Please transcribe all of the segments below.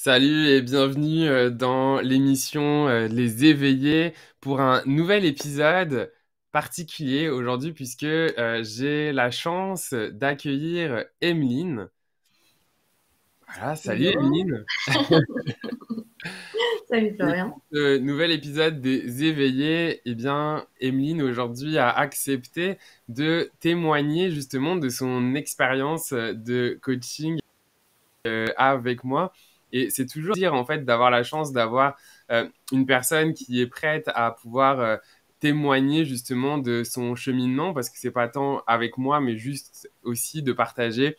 Salut et bienvenue dans l'émission Les Éveillés pour un nouvel épisode particulier aujourd'hui puisque j'ai la chance d'accueillir Emeline. Voilà, salut Hello, Emeline. salut Et Florian. pour ce nouvel épisode des Éveillés, eh bien, Emeline aujourd'hui a accepté de témoigner justement de son expérience de coaching avec moi. Et c'est toujours dire en fait d'avoir la chance d'avoir une personne qui est prête à pouvoir témoigner justement de son cheminement parce que c'est pas tant avec moi mais juste aussi de partager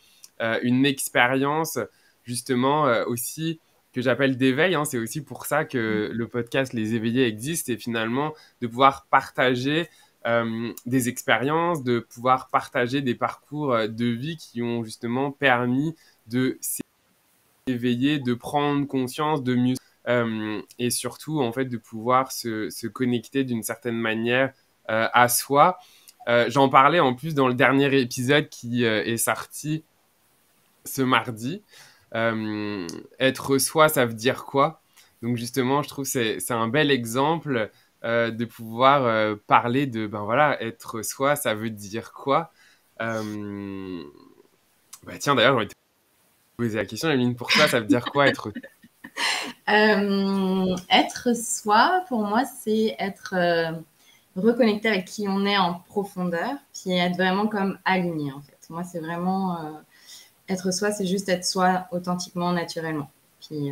une expérience justement aussi que j'appelle d'éveil, hein. C'est aussi pour ça que le podcast Les Éveillés existe et finalement de pouvoir partager des expériences, de pouvoir partager des parcours de vie qui ont justement permis de éveiller, de prendre conscience, de mieux et surtout en fait de pouvoir se connecter d'une certaine manière à soi. J'en parlais en plus dans le dernier épisode qui est sorti ce mardi. Être soi, ça veut dire quoi? Donc justement, je trouve que c'est un bel exemple de pouvoir parler de, ben voilà, être soi, ça veut dire quoi? Euh, Bah tiens, d'ailleurs, j'ai envie de te poser la question, Emeline, pour toi, ça veut dire quoi être Être soi, pour moi, c'est être reconnecté avec qui on est en profondeur, puis être vraiment comme aligné, en fait. Moi, c'est vraiment être soi, c'est juste être soi authentiquement, naturellement. Puis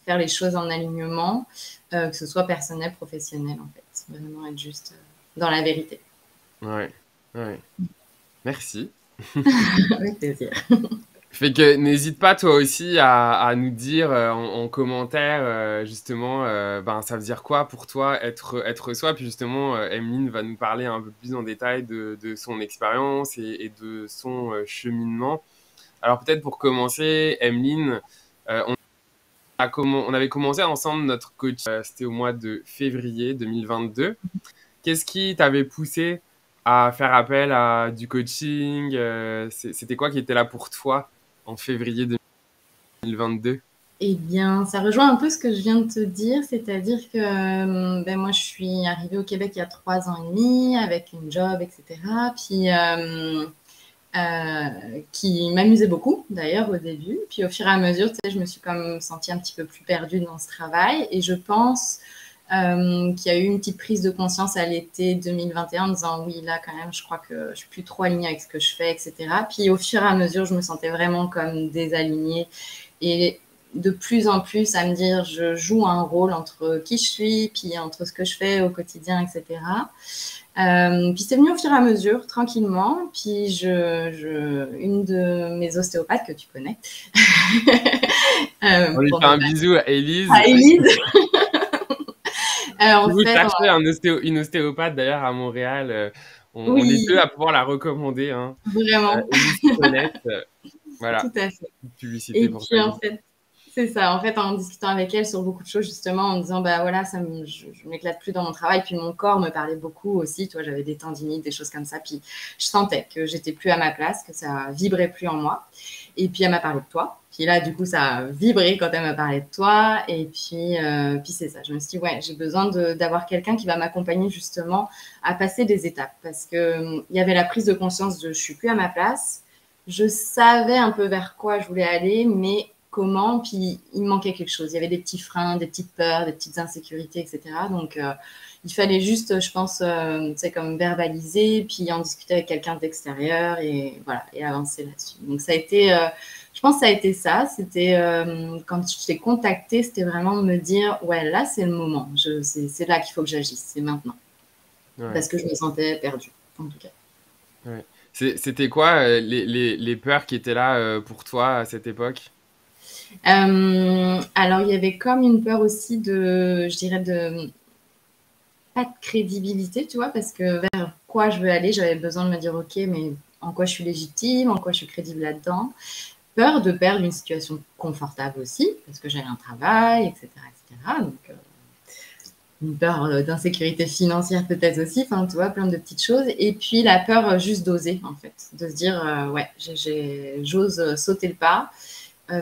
faire les choses en alignement, que ce soit personnel, professionnel, en fait. Vraiment être juste dans la vérité. Ouais, ouais. Merci. Avec plaisir. Fait que n'hésite pas toi aussi à nous dire en commentaire justement ben ça veut dire quoi pour toi être soi puis justement Emeline va nous parler un peu plus en détail de son expérience et de son cheminement. Alors peut-être pour commencer Emeline on avait commencé ensemble notre coach c'était au mois de février 2022. Qu'est-ce qui t'avait poussé à faire appel à du coaching? C'était quoi qui était là pour toi en février 2022? Eh bien, ça rejoint un peu ce que je viens de te dire, c'est-à-dire que ben, moi, je suis arrivée au Québec il y a 3 ans et demi avec une job, etc. Puis, qui m'amusait beaucoup, d'ailleurs, au début. Puis, au fur et à mesure, tu sais, je me suis comme sentie un petit peu plus perdue dans ce travail. Et je pense qu'il y a eu une petite prise de conscience à l'été 2021 en disant oui, là, quand même, je crois que je suis plus trop alignée avec ce que je fais, etc. Puis, au fur et à mesure, je me sentais vraiment comme désalignée. Et de plus en plus à me dire je joue un rôle entre qui je suis, puis entre ce que je fais au quotidien, etc. Puis c'est venu au fur et à mesure, tranquillement. Puis une de mes ostéopathes que tu connais, On lui pour fait ne un pas... bisou à Élise. Ah, Élise, Si en vous fait, cherchez une ostéopathe d'ailleurs à Montréal, on est deux oui, à pouvoir la recommander, hein. vraiment, Élise Paulette, tout voilà, à fait. petite publicité Et pour puis, ta en gueule. fait, c'est ça. En fait, en discutant avec elle sur beaucoup de choses, justement, en me disant, bah voilà, je m'éclate plus dans mon travail. Puis mon corps me parlait beaucoup aussi. Toi, j'avais des tendinites, des choses comme ça. Puis je sentais que j'étais plus à ma place, que ça vibrait plus en moi. Et puis elle m'a parlé de toi. Puis là, du coup, ça a vibré quand elle m'a parlé de toi. Et puis c'est ça. Je me suis dit, ouais, j'ai besoin d'avoir quelqu'un qui va m'accompagner justement à passer des étapes. Parce que il y avait la prise de conscience de je suis plus à ma place. Je savais un peu vers quoi je voulais aller, mais comment, puis il me manquait quelque chose. Il y avait des petits freins, des petites peurs, des petites insécurités, etc. Donc, il fallait juste, je pense, comme verbaliser, puis en discuter avec quelqu'un d'extérieur et voilà, et avancer là-dessus. Donc, ça a été, je pense que ça a été ça. C'était, quand je t'ai contacté, c'était vraiment de me dire, ouais, là, c'est le moment. C'est là qu'il faut que j'agisse, c'est maintenant. Ouais, Parce que je me sentais perdue, en tout cas. ouais. C'était quoi les peurs qui étaient là pour toi à cette époque? Alors, il y avait comme une peur aussi de, je dirais, de pas de crédibilité, tu vois, parce que vers quoi je veux aller, j'avais besoin de me dire, ok, mais en quoi je suis légitime, en quoi je suis crédible là-dedans. Peur de perdre une situation confortable aussi, parce que j'avais un travail, etc., etc. Donc, une peur d'insécurité financière peut-être aussi, enfin, tu vois, plein de petites choses. Et puis, la peur juste d'oser, en fait, de se dire, ouais, j'ose sauter le pas.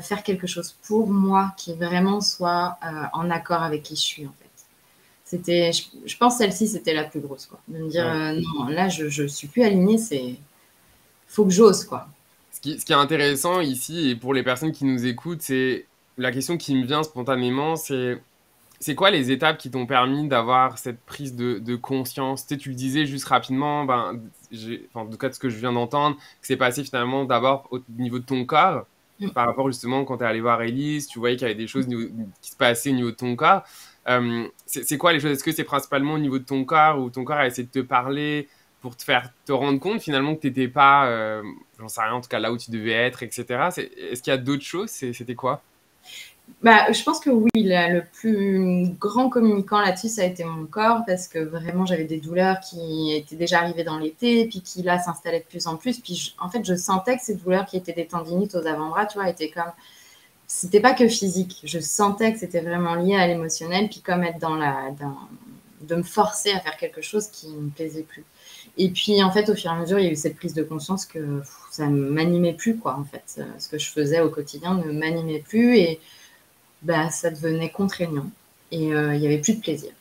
faire quelque chose pour moi qui vraiment soit en accord avec qui je suis, en fait. Je pense celle-ci, c'était la plus grosse, quoi. De me dire, non, là, je suis plus alignée, faut que j'ose, quoi. Ce qui est intéressant ici, et pour les personnes qui nous écoutent, c'est la question qui me vient spontanément, c'est quoi les étapes qui t'ont permis d'avoir cette prise de conscience? Tu sais, tu le disais juste rapidement, ben, enfin, en tout cas de ce que je viens d'entendre, que c'est passé finalement d'abord au niveau de ton corps, Mm. par rapport justement quand tu es allé voir Elise, tu voyais qu'il y avait des choses qui se passaient au niveau de ton corps. C'est quoi les choses? Est-ce que c'est principalement au niveau de ton corps, où ton corps a essayé de te parler pour te faire te rendre compte finalement que tu n'étais pas, j'en sais rien, en tout cas là où tu devais être, etc. Est-ce qu'il y a d'autres choses? C'était quoi? Bah, je pense que oui, le plus grand communicant là-dessus, ça a été mon corps, parce que vraiment, j'avais des douleurs qui étaient déjà arrivées dans l'été, puis qui là s'installaient de plus en plus. Puis en fait, je sentais que ces douleurs qui étaient des tendinites aux avant-bras, tu vois, étaient comme. C'était pas que physique. Je sentais que c'était vraiment lié à l'émotionnel, puis comme être de me forcer à faire quelque chose qui me plaisait plus. Et puis, en fait, au fur et à mesure, il y a eu cette prise de conscience que ça ne m'animait plus, quoi, en fait. Ce que je faisais au quotidien ne m'animait plus, et bah, ça devenait contraignant. Et il n'y avait plus de plaisir.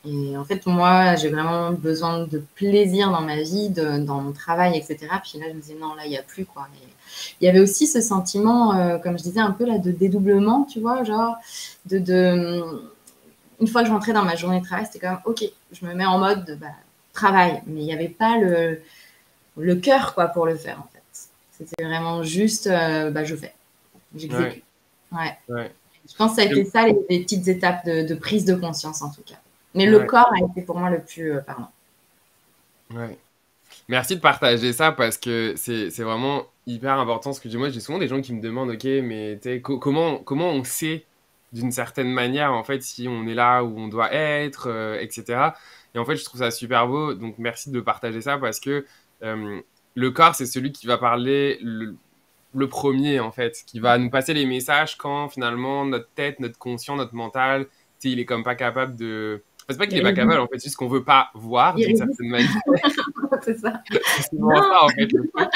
Et en fait, moi, j'ai vraiment besoin de plaisir dans ma vie, dans mon travail, etc. Puis là, je me disais, non, là, il n'y a plus, quoi. Et il y avait aussi ce sentiment, comme je disais, un peu là, de dédoublement, tu vois, genre, une fois que je rentrais dans ma journée de travail, c'était comme, OK, je me mets en mode bah, travail. Mais il n'y avait pas le cœur, quoi, pour le faire, en fait. C'était vraiment juste, bah, je fais, j'exécute. Ouais. Ouais. Je pense que ça a été ça, les petites étapes de prise de conscience, en tout cas. Mais le Ouais. corps a été pour moi le plus parlant. Ouais. Merci de partager ça parce que c'est vraiment hyper important ce que je dis. Moi, j'ai souvent des gens qui me demandent, OK, mais comment on sait d'une certaine manière, en fait, si on est là où on doit être, etc. Et en fait, je trouve ça super beau. Donc, merci de partager ça parce que le corps, c'est celui qui va parler le premier, en fait, qui va nous passer les messages quand finalement notre tête, notre conscient, notre mental, tu sais, il est comme pas capable de. Enfin, c'est pas qu'il est pas capable, en fait, c'est juste qu'on veut pas voir Il d'une résiste, certaine manière. c'est ça. C'est souvent Non, ça, en fait, le truc.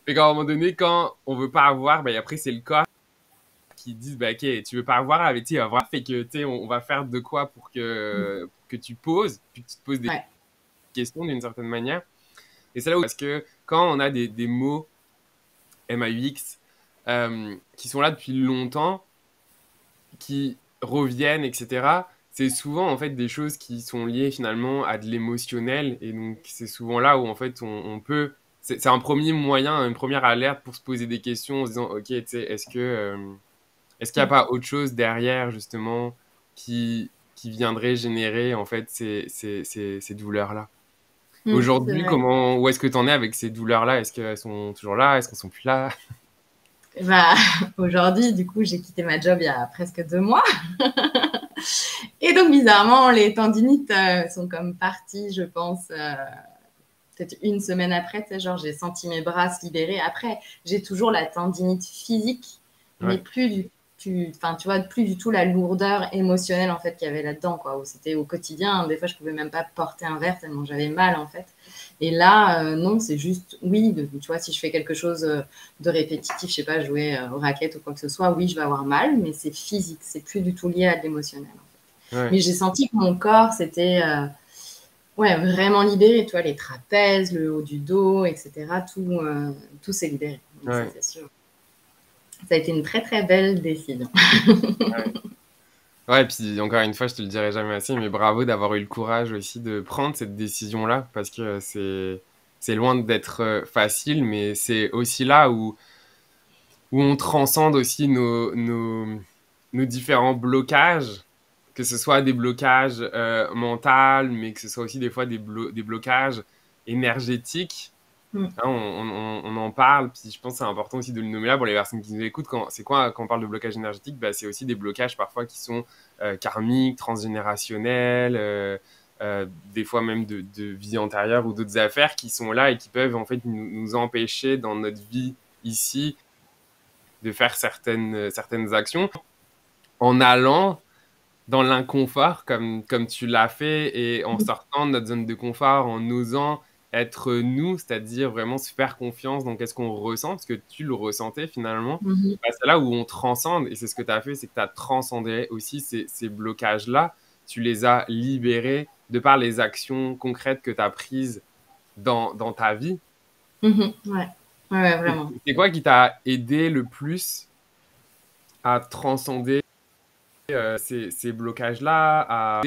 Et qu'à un moment donné, quand on veut pas avoir, ben, après, c'est le corps qui dit, bah, OK, tu veux pas avoir, avec, tu sais, avoir fait que, tu sais, on va faire de quoi pour que tu poses, puis que tu te poses des ouais. questions d'une certaine manière. Et c'est là où, parce que quand on a des mots MAUX qui sont là depuis longtemps, qui reviennent, etc., c'est souvent en fait des choses qui sont liées finalement à de l'émotionnel. Et donc, c'est souvent là où en fait on peut. C'est un premier moyen, une première alerte pour se poser des questions en se disant, OK, tu sais, est-ce qu'il n'y a pas autre chose derrière justement qui viendrait générer en fait ces douleurs-là? C'est Aujourd'hui, vrai. où est-ce que tu en es avec ces douleurs-là? Est-ce qu'elles sont toujours là? Est-ce qu'elles sont plus là? Bah, aujourd'hui, du coup, j'ai quitté ma job il y a presque 2 mois. Et donc, bizarrement, les tendinites sont comme parties, je pense, peut-être une semaine après. Tu sais, genre, j'ai senti mes bras se libérer. Après, j'ai toujours la tendinite physique, mais Ouais, plus enfin, tu vois, plus du tout la lourdeur émotionnelle en fait qu'il y avait là-dedans, quoi. Où c'était au quotidien. Des fois, je pouvais même pas porter un verre tellement j'avais mal en fait. Et là, non, c'est juste, oui, tu vois, si je fais quelque chose de répétitif, je sais pas, jouer aux raquettes ou quoi que ce soit, oui, je vais avoir mal, mais c'est physique, c'est plus du tout lié à de l'émotionnel. ouais, Mais j'ai senti que mon corps, c'était ouais, vraiment libéré, tu vois, les trapèzes, le haut du dos, etc. Tout s'est libéré. Donc, ça, ouais. c'est sûr. Ça a été une très, très belle décision. Ouais, puis encore une fois, je te le dirai jamais assez, mais bravo d'avoir eu le courage aussi de prendre cette décision-là, parce que c'est loin d'être facile, mais c'est aussi là où on transcende aussi nos différents blocages, que ce soit des blocages mentaux, mais que ce soit aussi des fois des blocages énergétiques. Mm. Hein, on en parle, puis je pense que c'est important aussi de le nommer là pour les personnes qui nous écoutent. C'est quoi quand on parle de blocage énergétique? Bah, c'est aussi des blocages parfois qui sont karmiques, transgénérationnels, des fois même de vie antérieure ou d'autres affaires qui sont là et qui peuvent en fait nous empêcher dans notre vie ici de faire certaines actions en allant dans l'inconfort comme tu l'as fait et en sortant de notre zone de confort, en osant être nous, c'est-à-dire vraiment se faire confiance dans qu'est-ce qu'on ressent, parce que tu le ressentais finalement. Mhm. Bah, c'est là où on transcende, et c'est ce que tu as fait, c'est que tu as transcendé aussi ces blocages-là, tu les as libérés de par les actions concrètes que tu as prises dans ta vie. Mhm. Ouais. Ouais, ouais, vraiment. C'est quoi qui t'a aidé le plus à transcender ces blocages-là, à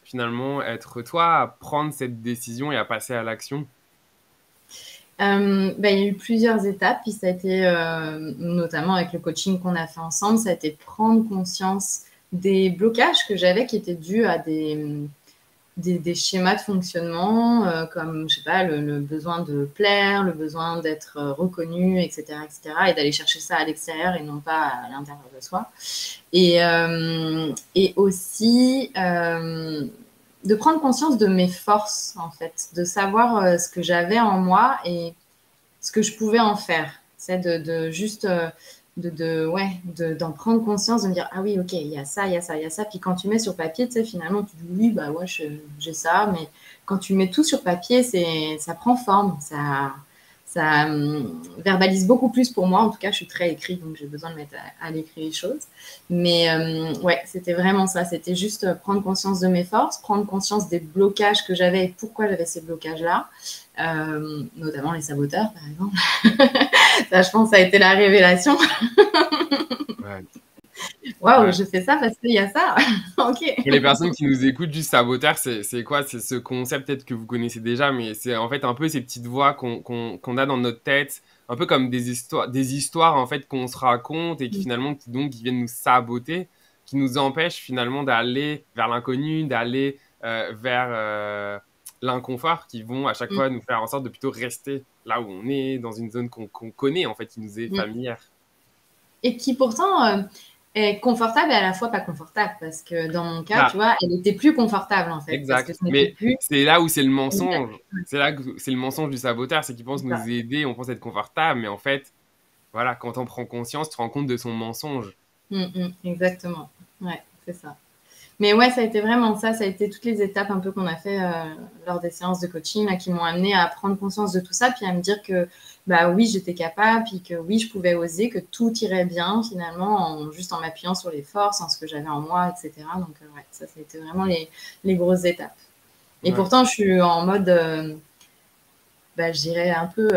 finalement être toi, à prendre cette décision et à passer à l'action? Bah, il y a eu plusieurs étapes, puis ça a été, notamment avec le coaching qu'on a fait ensemble, ça a été prendre conscience des blocages que j'avais qui étaient dus à des schémas de fonctionnement, comme, je sais pas, le besoin de plaire, le besoin d'être reconnu, etc., etc., et d'aller chercher ça à l'extérieur et non pas à l'intérieur de soi. Et aussi de prendre conscience de mes forces, en fait, de savoir ce que j'avais en moi et ce que je pouvais en faire. C'est de juste d'en prendre conscience, de me dire ah oui, ok, il y a ça, il y a ça, il y a ça. Puis quand tu mets sur papier, tu sais, finalement, tu dis oui, bah ouais, j'ai ça, mais quand tu mets tout sur papier, ça prend forme, ça verbalise beaucoup plus pour moi. En tout cas, je suis très écrit, donc j'ai besoin de mettre à l'écrit les choses. Mais ouais, c'était vraiment ça. C'était juste prendre conscience de mes forces, prendre conscience des blocages que j'avais et pourquoi j'avais ces blocages-là. Notamment les saboteurs, par exemple. Ça, je pense, ça a été la révélation. Ouais. Waouh, Ouais. je fais ça parce qu'il y a ça. Ok. Pour les personnes qui nous écoutent, du saboteur, c'est quoi? C'est ce concept peut-être que vous connaissez déjà, mais c'est en fait un peu ces petites voix qu'on a dans notre tête, un peu comme des histoires en fait qu'on se raconte et qui finalement qui viennent nous saboter, qui nous empêchent finalement d'aller vers l'inconnu, d'aller vers l'inconfort, qui vont à chaque fois nous faire en sorte de plutôt rester là où on est, dans une zone qu'on connaît en fait, qui nous est familière. Et qui pourtant est confortable et à la fois pas confortable, parce que dans mon cas, tu Ah, vois, elle était plus confortable en fait, parce que exact. ce n'était Mais plus. c'est là où c'est le mensonge. C'est là que c'est le mensonge du saboteur, c'est qu'il pense Ça. nous aider, on pense être confortable, mais en fait, voilà, quand on prend conscience, tu te rends compte de son mensonge. Exactement. Ouais, c'est ça. Mais ouais, ça a été vraiment ça. Ça a été toutes les étapes un peu qu'on a fait lors des séances de coaching là, qui m'ont amené à prendre conscience de tout ça, puis à me dire que bah oui, j'étais capable, puis que oui, je pouvais oser, que tout irait bien finalement, juste en m'appuyant sur les forces, en ce que j'avais en moi, etc. Donc ouais, ça a été vraiment les grosses étapes. Et Ouais. pourtant, je suis en mode, bah, je dirais un peu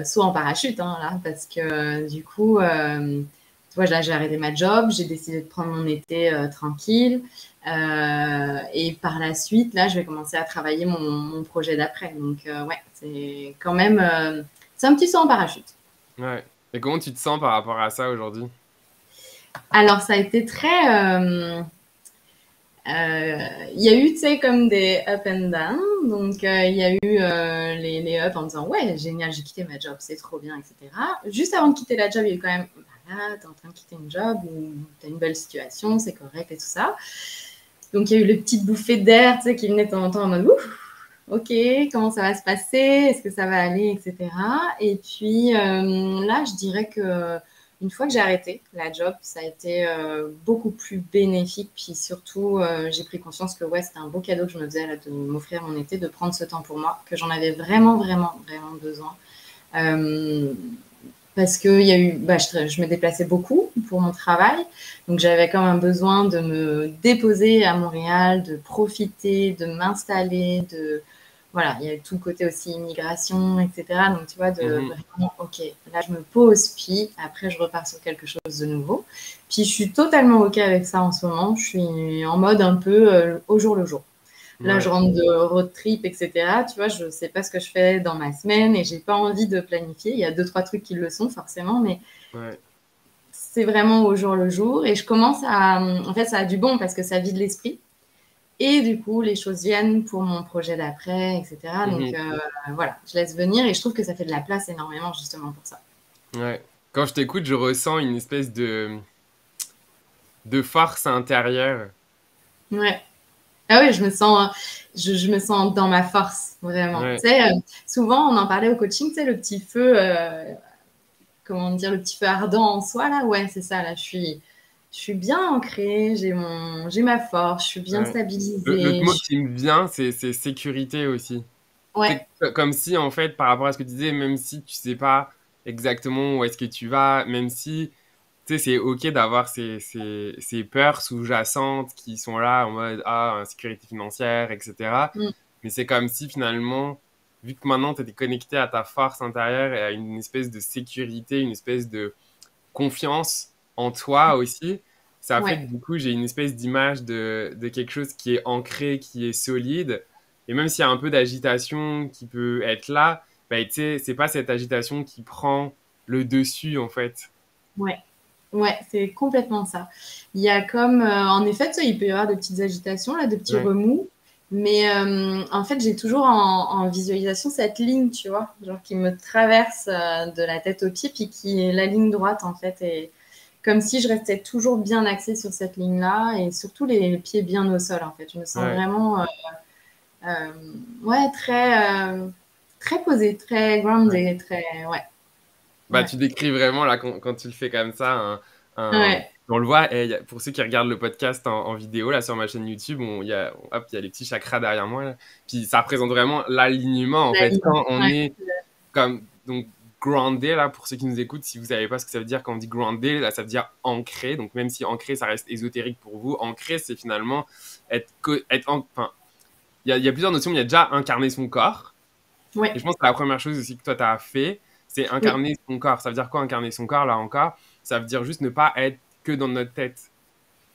saut en parachute hein, là, parce que du coup, tu vois, là, j'ai arrêté ma job, j'ai décidé de prendre mon été tranquille. Et par la suite, là, je vais commencer à travailler mon projet d'après. Donc, ouais, c'est quand même. C'est un petit saut en parachute. Ouais. Et comment tu te sens par rapport à ça aujourd'hui? Alors, ça a été très. Il y a eu, tu sais, comme des up and down. Donc, il y a eu les up en disant, ouais, génial, j'ai quitté ma job, c'est trop bien, etc. Juste avant de quitter la job, il y a eu quand même, bah là, t'es en train de quitter une job ou t'as une belle situation, c'est correct et tout ça. Donc, il y a eu les petites bouffées d'air, tu sais, qui venaient de temps en temps en mode, ouf, ok, comment ça va se passer? Est-ce que ça va aller, etc. Et puis, là, je dirais que une fois que j'ai arrêté la job, ça a été beaucoup plus bénéfique. Puis surtout, j'ai pris conscience que ouais, c'était un beau cadeau que je me faisais là, de m'offrir mon été, de prendre ce temps pour moi, que j'en avais vraiment, vraiment, vraiment besoin. Euh, parce que il y a eu, bah, je me déplaçais beaucoup pour mon travail, donc j'avais comme un besoin de me déposer à Montréal, de profiter, de m'installer, de voilà, il y a tout le côté aussi immigration, etc. Donc tu vois, de Mhm. vraiment, ok, là je me pose, puis après je repars sur quelque chose de nouveau. Puis je suis totalement ok avec ça en ce moment. Je suis en mode un peu au jour le jour. Là, je Ouais. rentre de road trip, etc. Tu vois, je ne sais pas ce que je fais dans ma semaine et j'ai pas envie de planifier. Il y a 2, 3 trucs qui le sont forcément, mais Ouais. c'est vraiment au jour le jour. Et je commence à. En fait, ça a du bon parce que ça vide l'esprit. Et du coup, les choses viennent pour mon projet d'après, etc. Donc Mhm. voilà, je laisse venir et je trouve que ça fait de la place énormément justement pour ça. Ouais. Quand je t'écoute, je ressens une espèce de force intérieure. Ouais. Ah oui, je me sens dans ma force, vraiment. Ouais. Tu sais, souvent, on en parlait au coaching, tu sais, le petit feu, comment dire, le petit feu ardent en soi, là. Ouais, c'est ça, là, je suis bien ancrée, j'ai ma force, je suis bien Ouais. L'autre stabilisée. mot qui me vient, c'est sécurité aussi. Ouais, Comme si, en fait, par rapport à ce que tu disais, même si tu sais pas exactement où est-ce que tu vas, même si, tu sais, c'est OK d'avoir ces peurs sous-jacentes qui sont là en mode, ah, insécurité financière, etc. mm, Mais c'est comme si, finalement, vu que maintenant, tu es connecté à ta force intérieure et à une espèce de sécurité, une espèce de confiance en toi aussi, ça fait que ouais, du coup, j'ai une espèce d'image de quelque chose qui est ancré, qui est solide. Et même s'il y a un peu d'agitation qui peut être là, bah, tu sais, c'est pas cette agitation qui prend le dessus, en fait. ouais. Ouais, c'est complètement ça. Il y a comme, en effet, tu sais, il peut y avoir de petites agitations, là, de petits Ouais, remous. Mais en fait, j'ai toujours en visualisation cette ligne, tu vois, genre qui me traverse de la tête aux pieds, puis qui est la ligne droite, en fait. Et comme si je restais toujours bien axée sur cette ligne-là, et surtout les pieds bien au sol, en fait. Je me sens ouais. vraiment, euh, ouais, très posée, très Ouais. grounded, très, ouais, Bah, ouais, tu décris vraiment, là, quand tu le fais comme ça, ouais, on le voit, et pour ceux qui regardent le podcast en vidéo, là, sur ma chaîne YouTube, hop, il y a les petits chakras derrière moi, là. Puis ça représente vraiment l'alignement, en la fait. ligne, Quand on ouais, est comme, donc, groundé, là, pour ceux qui nous écoutent, si vous savez pas ce que ça veut dire quand on dit groundé, là, ça veut dire ancré. Donc, même si ancré, ça reste ésotérique pour vous, ancré, c'est finalement enfin, il y a plusieurs notions, mais il y a déjà incarner son corps. Et ouais, je pense que la première chose aussi que toi, tu as fait, c'est oui. incarner son corps. Ça veut dire quoi, incarner son corps, là encore? Ça veut dire juste ne pas être que dans notre tête.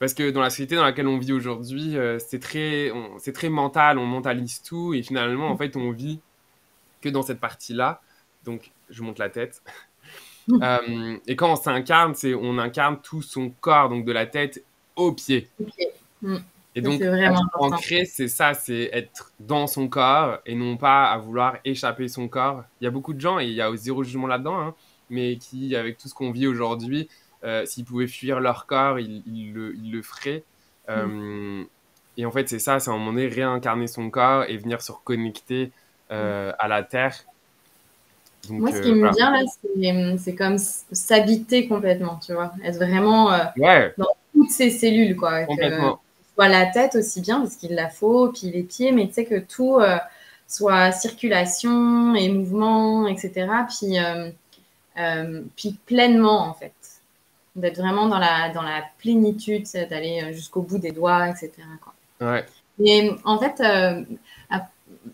Parce que dans la société dans laquelle on vit aujourd'hui, c'est très mental, on mentalise tout, et finalement, en fait, on vit que dans cette partie-là. Donc, je monte la tête. Et quand on s'incarne, on incarne tout son corps, donc de la tête aux pieds. Ok. Mm. Et Ça, donc, c'est vraiment être important. ancré, c'est ça, c'est être dans son corps et non pas à vouloir échapper son corps. Il y a beaucoup de gens, et il y a zéro jugement là-dedans, hein, mais qui, avec tout ce qu'on vit aujourd'hui, s'ils pouvaient fuir leur corps, ils le feraient. Mm. Euh, et en fait, c'est ça, c'est à un moment donné réincarner son corps et venir se reconnecter à la terre. Moi, Donc, ce qui me voilà. vient là, c'est comme s'habiter complètement, tu vois. Être vraiment Ouais, dans toutes ces cellules, quoi. Que complètement. ce soit la tête aussi bien, parce qu'il la faut, puis les pieds, mais tu sais que tout soit circulation et mouvement, etc. Puis pleinement, en fait. D'être vraiment dans la plénitude, c'est d'aller jusqu'au bout des doigts, etc., quoi. Ouais, Et en fait,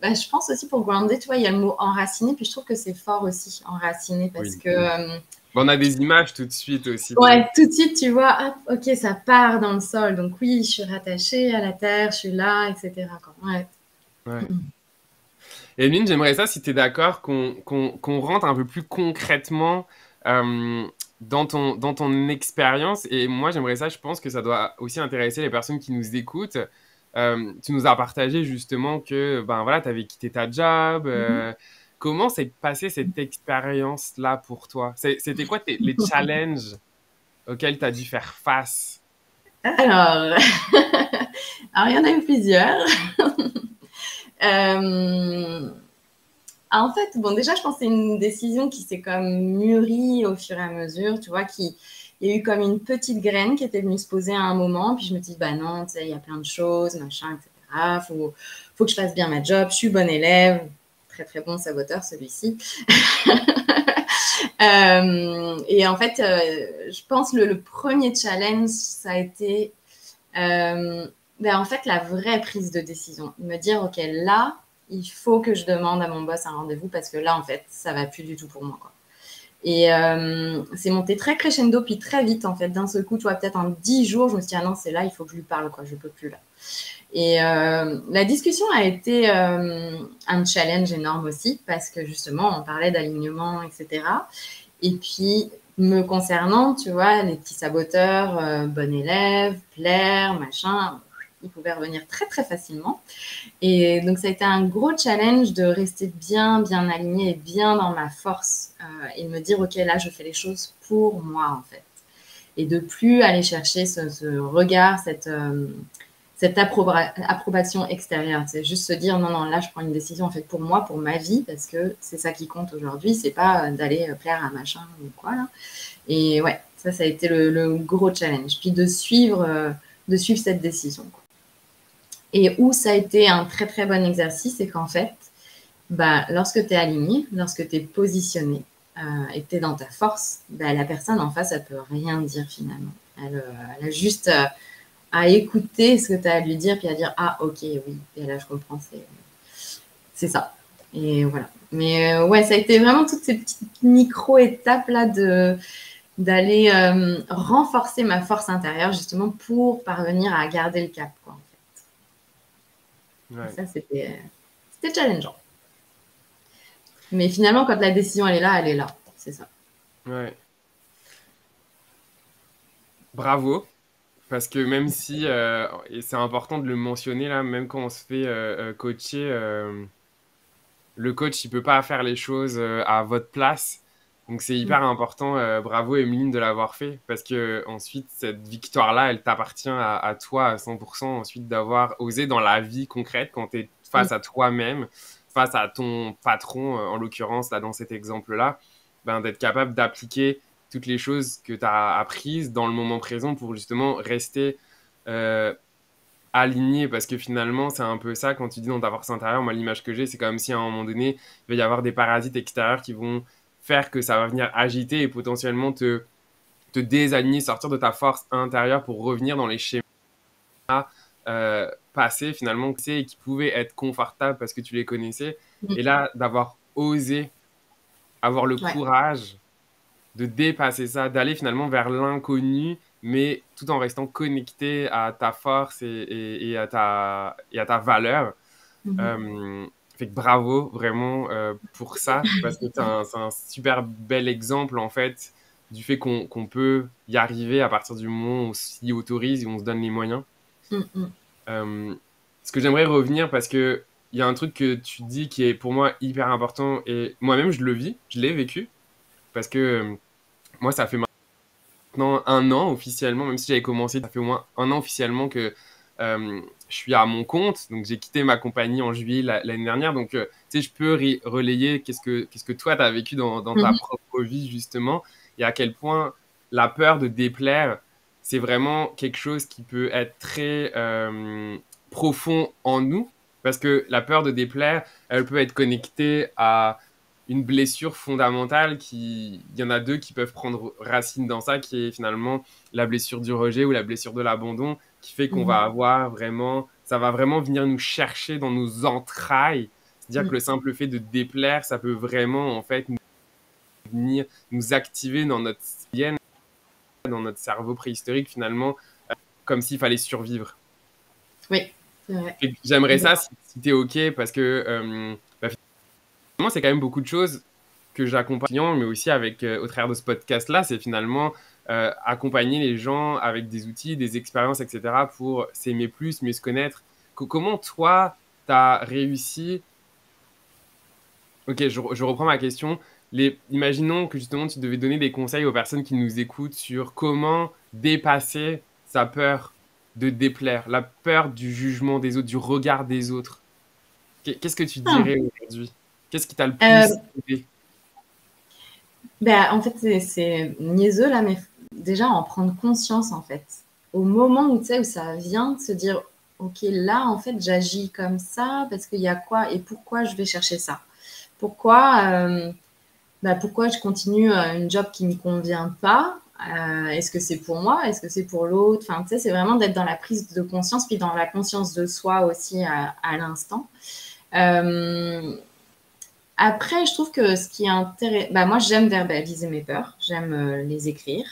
bah, je pense aussi pour grounder, tu vois, il y a le mot enraciné, puis je trouve que c'est fort aussi, enraciné, parce oui. que, Bon, on a des images tout de suite aussi, tu sais. ouais, tout de suite, tu vois, hop, ok, ça part dans le sol, donc oui, je suis rattachée à la terre, je suis là, etc., quoi. Ouais. Ouais. Emeline, j'aimerais ça, si tu es d'accord, qu'on rentre un peu plus concrètement dans ton expérience. Et moi, j'aimerais ça, je pense que ça doit aussi intéresser les personnes qui nous écoutent. Tu nous as partagé justement que ben, voilà, tu avais quitté ta job. Mhm. Comment s'est passée cette expérience-là pour toi? C'était quoi les challenges auxquels tu as dû faire face? Alors, alors, il y en a eu plusieurs. Euh, En fait, bon, déjà, je pense que c'est une décision qui s'est comme mûrie au fur et à mesure, tu vois, il y a eu comme une petite graine qui était venue se poser à un moment, puis je me dis, bah non, tu sais, il y a plein de choses, machin, etc. Faut que je fasse bien ma job, je suis bonne élève, très très bon saboteur celui-ci. Et en fait, je pense le premier challenge, ça a été, ben, en fait, la vraie prise de décision. Me dire, OK, là, il faut que je demande à mon boss un rendez-vous parce que là, en fait, ça va plus du tout pour moi, quoi. Et c'est monté très crescendo, puis très vite, en fait. D'un seul coup, tu vois, peut-être en 10 jours, je me suis dit, ah non, c'est là, il faut que je lui parle, quoi, je peux plus là. Et la discussion a été un challenge énorme aussi, parce que justement, on parlait d'alignement, etc. Et puis, me concernant, tu vois, les petits saboteurs, bon élève, plaire, machin, ils pouvaient revenir très, très facilement. Et donc, ça a été un gros challenge de rester bien, bien aligné et bien dans ma force et de me dire, OK, là, je fais les choses pour moi, en fait. Et de plus aller chercher ce regard, cette approbation extérieure. C'est juste se dire, non, non, là, je prends une décision en fait pour moi, pour ma vie, parce que c'est ça qui compte aujourd'hui. C'est pas d'aller plaire à machin ou quoi, là. Et ouais, ça a été le gros challenge. Puis de suivre cette décision, quoi. Et où ça a été un très très bon exercice, c'est qu'en fait, Bah, lorsque tu es aligné, lorsque tu es positionné et que tu es dans ta force, bah, la personne en face, elle peut rien dire finalement. Elle a juste à écouter ce que tu as à lui dire, puis à dire ah ok, oui, et là je comprends, c'est ça. Et voilà. Mais ouais, ça a été vraiment toutes ces petites micro-étapes là d'aller renforcer ma force intérieure justement pour parvenir à garder le cap, quoi, en fait. Et Ouais. ça, c'était challengeant. Mais finalement, quand la décision elle est là, c'est ça. Ouais. Bravo. Parce que même si, et c'est important de le mentionner là, même quand on se fait coacher, le coach, il peut pas faire les choses à votre place. Donc c'est hyper important. Bravo Emeline de l'avoir fait parce que ensuite cette victoire-là, elle t'appartient à toi à 100%. Ensuite d'avoir osé dans la vie concrète quand tu es face à toi-même, face à ton patron, en l'occurrence là dans cet exemple-là, ben, d'être capable d'appliquer toutes les choses que tu as apprises dans le moment présent pour justement rester euh, aligné parce que finalement c'est un peu ça quand tu dis dans ta force intérieure. Moi l'image que j'ai c'est comme si à un moment donné il va y avoir des parasites extérieurs qui vont faire que ça va venir agiter et potentiellement te désaligner, sortir de ta force intérieure pour revenir dans les schémas passés finalement que c'est et qui pouvaient être confortables parce que tu les connaissais. Et là d'avoir osé avoir le Ouais. courage de dépasser ça, d'aller finalement vers l'inconnu, mais tout en restant connecté à ta force et à ta valeur. Euh, Fait que bravo vraiment pour ça, parce que c'est un super bel exemple en fait du fait qu'on peut y arriver à partir du moment où on s'y autorise et on se donne les moyens. Euh, Ce que j'aimerais revenir, parce que il y a un truc que tu dis qui est pour moi hyper important et moi-même je le vis, je l'ai vécu, parce que moi ça fait maintenant un an officiellement, même si j'avais commencé, ça fait au moins un an officiellement que je suis à mon compte. Donc j'ai quitté ma compagnie en juillet l'année dernière. Donc tu sais, je peux relayer qu'est-ce que toi tu as vécu dans ta propre vie justement et à quel point la peur de déplaire, c'est vraiment quelque chose qui peut être très profond en nous. Parce que la peur de déplaire, elle peut être connectée à une blessure fondamentale il y en a deux qui peuvent prendre racine dans ça, qui est finalement la blessure du rejet ou la blessure de l'abandon, qui fait qu'on va avoir vraiment, ça va vraiment venir nous chercher dans nos entrailles. C'est-à-dire que le simple fait de déplaire, ça peut vraiment, en fait, venir nous activer dans notre hygiène, dans notre cerveau préhistorique, finalement, comme s'il fallait survivre. Oui, c'est vrai. Et j'aimerais ça si tu es OK, parce que finalement, c'est quand même beaucoup de choses que j'accompagne, mais aussi avec, au travers de ce podcast-là, c'est finalement accompagner les gens avec des outils, des expériences, etc., pour s'aimer plus, mieux se connaître. Comment toi, tu as réussi. Ok, je reprends ma question. Imaginons que justement tu devais donner des conseils aux personnes qui nous écoutent sur comment dépasser sa peur de déplaire, la peur du jugement des autres, du regard des autres. Qu'est-ce que tu Ah. dirais aujourd'hui? Qu'est-ce qui t'a le Euh, plus aidé? Ben, en fait, c'est niaiseux là, mais déjà en prendre conscience en fait. Au moment où tu sais où ça vient, de se dire ok là en fait j'agis comme ça parce qu'il y a quoi et pourquoi je vais chercher ça. Pourquoi je continue une job qui me convient pas. Est-ce que c'est pour moi? Est-ce que c'est pour l'autre? Enfin, tu sais, c'est vraiment d'être dans la prise de conscience, puis dans la conscience de soi aussi à l'instant. Euh, Après, je trouve que ce qui est intéressant, moi j'aime verbaliser mes peurs, j'aime les écrire,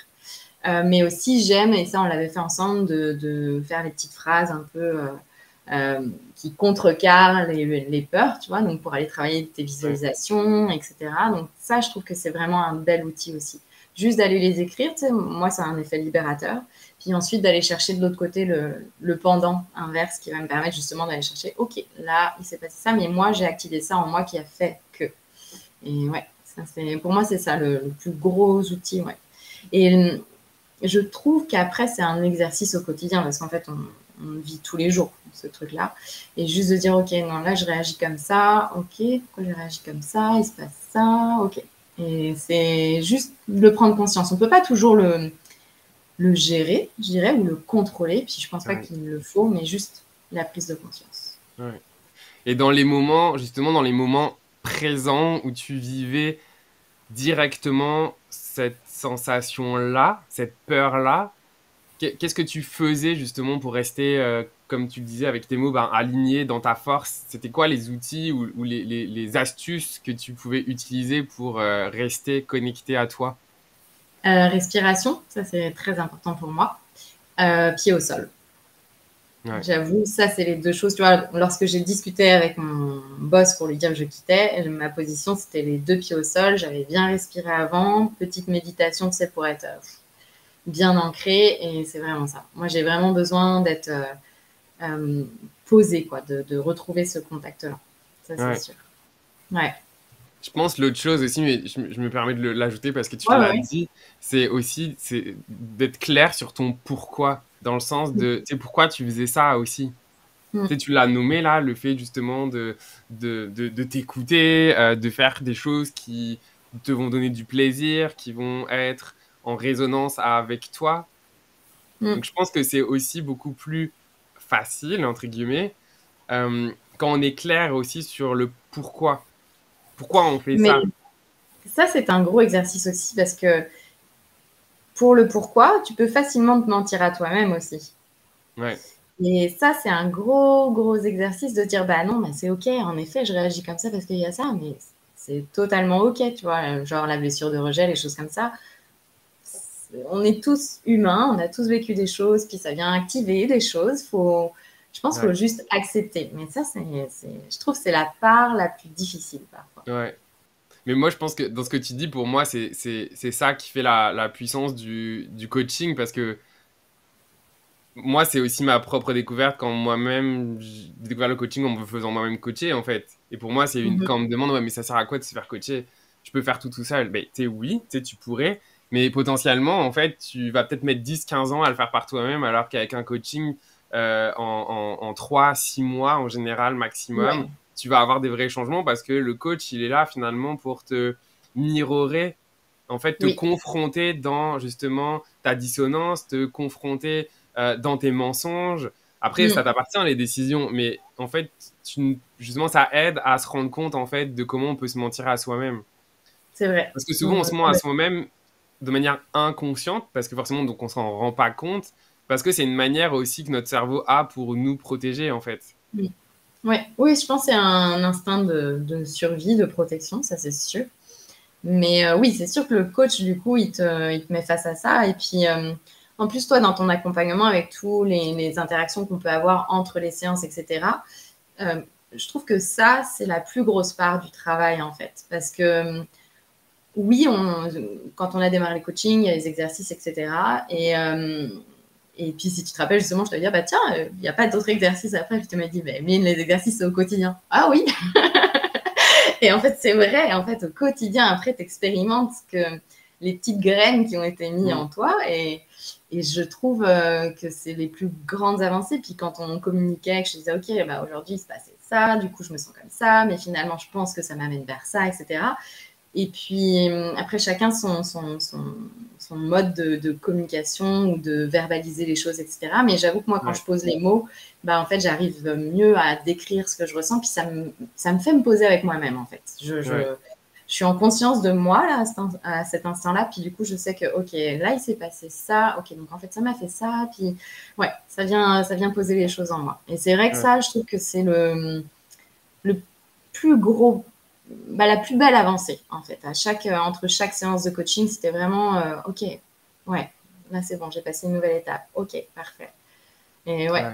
mais aussi j'aime, et ça on l'avait fait ensemble, de faire les petites phrases un peu qui contrecarrent les peurs, tu vois, donc pour aller travailler tes Ouais. visualisations, etc. Donc ça, je trouve que c'est vraiment un bel outil aussi. Juste d'aller les écrire, tu sais, moi ça a un effet libérateur. Puis ensuite d'aller chercher de l'autre côté le pendant inverse qui va me permettre justement d'aller chercher, ok, là il s'est passé ça, mais moi j'ai activé ça en moi qui a fait que. Et ouais, pour moi c'est ça le plus gros outil, ouais. Et je trouve qu'après c'est un exercice au quotidien parce qu'en fait on vit tous les jours ce truc-là. Et juste de dire, ok, non, là je réagis comme ça, ok, pourquoi je réagis comme ça, il se passe ça, ok. Et c'est juste de prendre conscience. On ne peut pas toujours le gérer, je dirais, ou le contrôler. Puis je pense pas Ouais. qu'il le faut, mais juste la prise de conscience. Ouais. Et dans les moments, justement, dans les moments présent, où tu vivais directement cette sensation-là, cette peur-là. Qu'est-ce que tu faisais justement pour rester, comme tu le disais avec tes mots, ben, aligné dans ta force? C'était quoi les outils ou les astuces que tu pouvais utiliser pour rester connecté à toi? Respiration, ça c'est très important pour moi. Pied au sol. Ouais. J'avoue, ça c'est les deux choses. Tu vois, lorsque j'ai discuté avec mon boss pour lui dire que je quittais, ma position c'était les deux pieds au sol. J'avais bien respiré avant, petite méditation, tu sais, pour être bien ancrée. Et c'est vraiment ça. Moi, j'ai vraiment besoin d'être posée, quoi, de retrouver ce contact-là. Ça c'est Ouais. sûr. Ouais. Je pense l'autre chose aussi, mais je me permets de l'ajouter parce que tu Ouais, l'as ouais. dit, c'est aussi d'être clair sur ton pourquoi, dans le sens de, tu sais, pourquoi tu faisais ça aussi. Mm. Tu sais, tu l'as nommé là, le fait justement de t'écouter, de faire des choses qui te vont donner du plaisir, qui vont être en résonance avec toi. Mm. Donc je pense que c'est aussi beaucoup plus facile, entre guillemets, quand on est clair aussi sur le pourquoi. Pourquoi on fait Mais ça? ça, c'est un gros exercice aussi parce que pour le pourquoi, tu peux facilement te mentir à toi-même aussi. Ouais, Et ça, c'est un gros, gros exercice de dire, bah non, bah c'est OK, en effet, je réagis comme ça parce qu'il y a ça, mais c'est totalement OK, tu vois, genre la blessure de rejet, les choses comme ça. On est tous humains, on a tous vécu des choses, puis ça vient activer des choses. Je pense qu'il ouais, faut juste accepter. Mais ça, je trouve que c'est la part la plus difficile parfois. ouais. Mais moi, je pense que dans ce que tu dis, pour moi, c'est ça qui fait la puissance du coaching parce que moi, c'est aussi ma propre découverte quand moi-même, j'ai découvert le coaching en me faisant moi-même coacher, en fait. Et pour moi, Mhm. quand on me demande, ouais, mais ça sert à quoi de se faire coacher? Je peux faire tout seul. Ben, tu sais, oui, tu sais, tu pourrais, mais potentiellement, en fait, tu vas peut-être mettre 10-15 ans à le faire par toi-même, alors qu'avec un coaching, en 3-6 mois, en général, maximum, Ouais, tu vas avoir des vrais changements parce que le coach, il est là, finalement, pour te mirorer, en fait, te oui. confronter dans, justement, ta dissonance, te confronter dans tes mensonges. Après, ça Mm, t'appartient les décisions, mais en fait, justement, ça aide à se rendre compte en fait de comment on peut se mentir à soi-même. c'est vrai. Parce que souvent, on Mm, se ment à soi-même de manière inconsciente, parce que forcément, donc on s'en rend pas compte, parce que c'est une manière aussi que notre cerveau a pour nous protéger en fait. mm. Ouais. Oui, je pense que c'est un instinct de survie, de protection, ça c'est sûr. Mais oui, c'est sûr que le coach, du coup, il te met face à ça. Et puis, en plus, toi, dans ton accompagnement, avec tous les interactions qu'on peut avoir entre les séances, etc., euh, je trouve que ça, c'est la plus grosse part du travail, en fait. Parce que oui, quand on a démarré le coaching, il y a les exercices, etc. Et puis, si tu te rappelles, justement, je te dis, bah tiens, il n'y a pas d'autres exercices après. Puis tu m'as dit, mais les exercices, c'est au quotidien. Ah oui. Et en fait, c'est vrai. En fait, au quotidien, après, tu expérimentes les petites graines qui ont été mises Mm. en toi. Et je trouve que c'est les plus grandes avancées. Puis quand on communiquait, que je disais, OK, bah, aujourd'hui, il se passait ça. Du coup, je me sens comme ça. Mais finalement, je pense que ça m'amène vers ça, etc. Et puis, après, chacun son mode de communication ou de verbaliser les choses, etc. Mais j'avoue que moi, quand Ouais, je pose les mots, bah, en fait, j'arrive mieux à décrire ce que je ressens. Puis ça me fait me poser avec moi-même, en fait. ouais, Je suis en conscience de moi là, à cet instant-là. Puis du coup, je sais que, OK, là, il s'est passé ça. OK, donc en fait, ça m'a fait ça. Puis, ouais, ça vient poser les choses en moi. Et c'est vrai que ouais, ça, je trouve que c'est le plus gros, bah, la plus belle avancée, en fait. Entre chaque séance de coaching, c'était vraiment OK, ouais, là c'est bon, j'ai passé une nouvelle étape. OK, parfait. Et ouais,